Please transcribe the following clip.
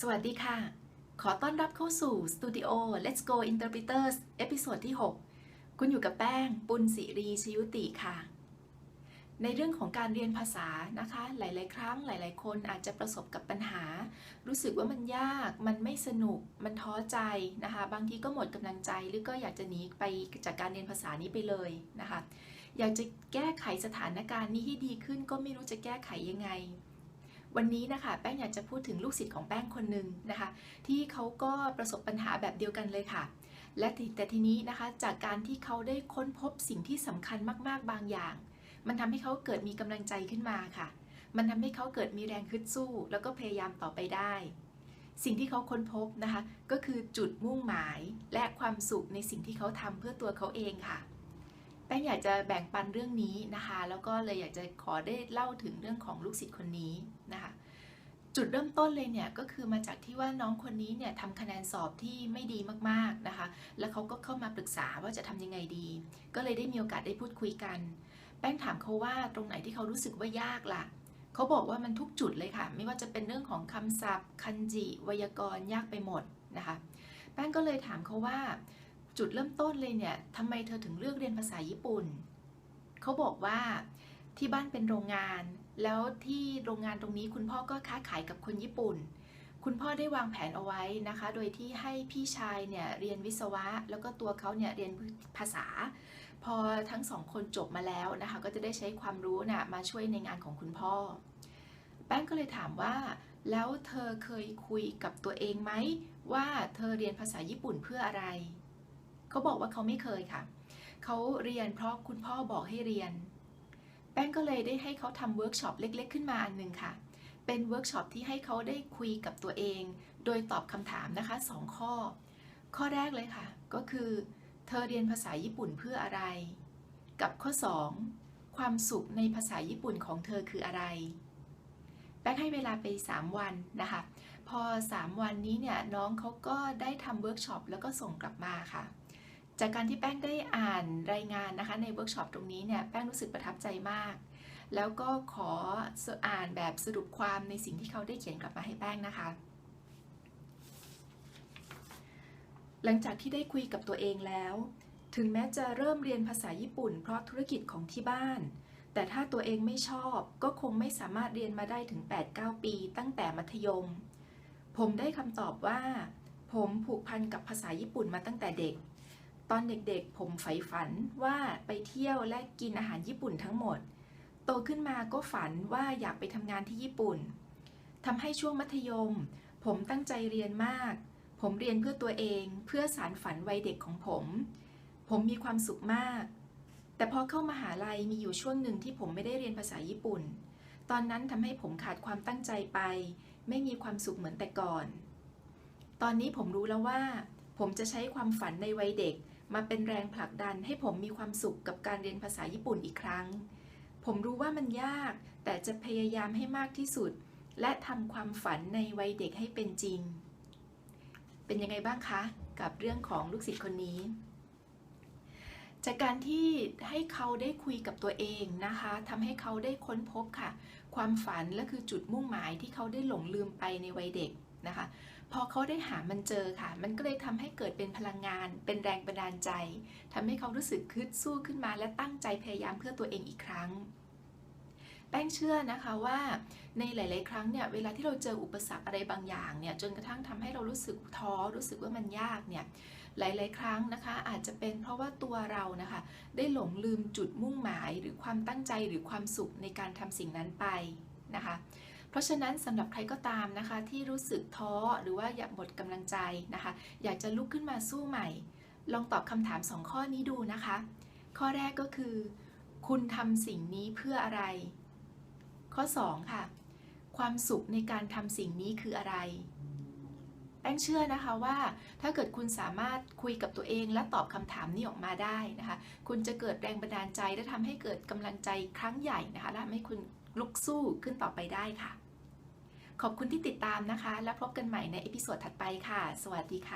สวัสดีค่ะ ขอต้อนรับเข้าสู่สตูดิโอ Let's Go Interpreters เอพิโซดที่ 6 คุณอยู่กับแป้ง ปุณศิรีชยุติค่ะ ในเรื่องของการเรียนภาษานะคะ หลายๆครั้งหลายๆคนอาจจะประสบกับปัญหา รู้สึกว่ามันยาก มันไม่สนุก มันท้อใจนะคะ บางทีก็หมดกำลังใจ หรือก็อยากจะหนีไปจากการเรียนภาษานี้ไปเลยนะคะ อยากจะแก้ไขสถานการณ์นี้ให้ดีขึ้นก็ไม่รู้จะแก้ไขยังไง วันนี้นะคะแป้งอยากจะพูดถึงลูกศิษย์ของแป้งคนหนึ่งนะคะที่เขาก็ประสบปัญหาแบบเดียวกันเลยค่ะแต่ทีนี้นะคะจากการที่เขาได้ค้นพบสิ่งที่สำคัญมากๆบางอย่างมันทำให้เขาเกิดมีกำลังใจขึ้นมาค่ะมันทำให้เขาเกิดมีแรงฮึดสู้แล้วก็พยายามต่อไปได้สิ่งที่เขาค้นพบนะคะก็คือจุดมุ่งหมายและความสุขในสิ่งที่เขาทำเพื่อตัวเขาเองค่ะแป้งอยากจะแบ่งปันเรื่องนี้นะคะแล้วก็เลยอยากจะขอได้เล่าถึงเรื่องของลูกศิษย์คนนี้นะคะจุดเริ่มต้นเลยเนี่ยก็คือมาจากที่ว่าน้องคนนี้เนี่ยทำคะแนนสอบที่ไม่ดีมากๆนะคะแล้วเขาก็เข้ามาปรึกษาว่าจะทำยังไงดีก็เลยได้มีโอกาสได้พูดคุยกันแป้งถามเขาว่าตรงไหนที่เขารู้สึกว่ายากล่ะเขาบอกว่ามันทุกจุดเลยค่ะไม่ว่าจะเป็นเรื่องของคำศัพท์คันจิไวยากรณ์ยากไปหมดนะคะแป้งก็เลยถามเขาว่าจุดเริ่มต้นเลยเนี่ยทำไมเธอถึงเลือกเรียนภาษาญี่ปุ่นเขาบอกว่าที่บ้านเป็นโรงงานแล้วที่โรงงานตรงนี้คุณพ่อก็ค้าขายกับคนญี่ปุ่นคุณพ่อได้วางแผนเอาไว้นะคะโดยที่ให้พี่ชายเนี่ยเรียนวิศวะแล้วก็ตัวเขาเนี่ยเรียนภาษาพอทั้งสองคนจบมาแล้วนะคะก็จะได้ใช้ความรู้นะมาช่วยในงานของคุณพ่อแป้งก็เลยถามว่าแล้วเธอเคยคุยกับตัวเองไหมว่าเธอเรียนภาษาญี่ปุ่นเพื่ออะไรเขาบอกว่าเขาไม่เคยค่ะเขาเรียนเพราะคุณพ่อบอกให้เรียนแป้งก็เลยได้ให้เขาทำเวิร์กช็อปเล็กๆขึ้นมาอันนึงค่ะเป็นเวิร์กช็อปที่ให้เขาได้คุยกับตัวเองโดยตอบคำถามนะคะ2ข้อแรกเลยค่ะก็คือเธอเรียนภาษาญี่ปุ่นเพื่ออะไรกับข้อ2ความสุขในภาษาญี่ปุ่นของเธอคืออะไรแป้งให้เวลาไป3วันนะคะพอ3วันนี้เนี่ยน้องเขาก็ได้ทำเวิร์กช็อปแล้วก็ส่งกลับมาค่ะจากการที่แป้งได้อ่านรายงานนะคะในเวิร์กช็อปตรงนี้เนี่ยแป้งรู้สึกประทับใจมากแล้วก็ขออ่านแบบสรุปความในสิ่งที่เขาได้เขียนกลับมาให้แป้งนะคะหลังจากที่ได้คุยกับตัวเองแล้วถึงแม้จะเริ่มเรียนภาษาญี่ปุ่นเพราะธุรกิจของที่บ้านแต่ถ้าตัวเองไม่ชอบก็คงไม่สามารถเรียนมาได้ถึง 8-9 ปีตั้งแต่มัธยมผมได้คำตอบว่าผมผูกพันกับภาษาญี่ปุ่นมาตั้งแต่เด็กตอนเด็กๆผมใฝ่ฝันว่าไปเที่ยวและกินอาหารญี่ปุ่นทั้งหมดโตขึ้นมาก็ฝันว่าอยากไปทำงานที่ญี่ปุ่นทำให้ช่วงมัธยมผมตั้งใจเรียนมากผมเรียนเพื่อตัวเองเพื่อสานฝันวัยเด็กของผมมีความสุขมากแต่พอเข้ามหาลัยมีอยู่ช่วงหนึ่งที่ผมไม่ได้เรียนภาษาญี่ปุ่นตอนนั้นทำให้ผมขาดความตั้งใจไปไม่มีความสุขเหมือนแต่ก่อนตอนนี้ผมรู้แล้วว่าผมจะใช้ความฝันในวัยเด็กมาเป็นแรงผลักดันให้ผมมีความสุขกับการเรียนภาษาญี่ปุ่นอีกครั้งผมรู้ว่ามันยากแต่จะพยายามให้มากที่สุดและทำความฝันในวัยเด็กให้เป็นจริงเป็นยังไงบ้างคะกับเรื่องของลูกศิษย์คนนี้จากการที่ให้เขาได้คุยกับตัวเองนะคะทำให้เขาได้ค้นพบค่ะความฝันและคือจุดมุ่งหมายที่เขาได้หลงลืมไปในวัยเด็กนะคะพอเขาได้หามันเจอค่ะมันก็เลยทำให้เกิดเป็นพลังงานเป็นแรงบันดาลใจทำให้เขารู้สึกฮึดสู้ขึ้นมาและตั้งใจพยายามเพื่อตัวเองอีกครั้งแป้งเชื่อนะคะว่าในหลายๆครั้งเนี่ยเวลาที่เราเจออุปสรรคอะไรบางอย่างเนี่ยจนกระทั่งทำให้เรารู้สึกท้อรู้สึกว่ามันยากเนี่ยหลายๆครั้งนะคะอาจจะเป็นเพราะว่าตัวเรานะคะได้หลงลืมจุดมุ่งหมายหรือความตั้งใจหรือความสุขในการทำสิ่งนั้นไปนะคะเพราะฉะนั้นสำหรับใครก็ตามนะคะที่รู้สึกท้อหรือว่าอยากหมดกำลังใจนะคะอยากจะลุกขึ้นมาสู้ใหม่ลองตอบคำถาม2ข้อนี้ดูนะคะข้อแรกก็คือคุณทำสิ่งนี้เพื่ออะไรข้อ2ค่ะความสุขในการทำสิ่งนี้คืออะไรแป้งเชื่อนะคะว่าถ้าเกิดคุณสามารถคุยกับตัวเองและตอบคำถามนี้ออกมาได้นะคะคุณจะเกิดแรงบันดาลใจและทำให้เกิดกำลังใจครั้งใหญ่นะคะและทำให้คุณลุกสู้ขึ้นต่อไปได้ค่ะขอบคุณที่ติดตามนะคะแล้วพบกันใหม่ในเอพิโซดถัดไปค่ะสวัสดีค่ะ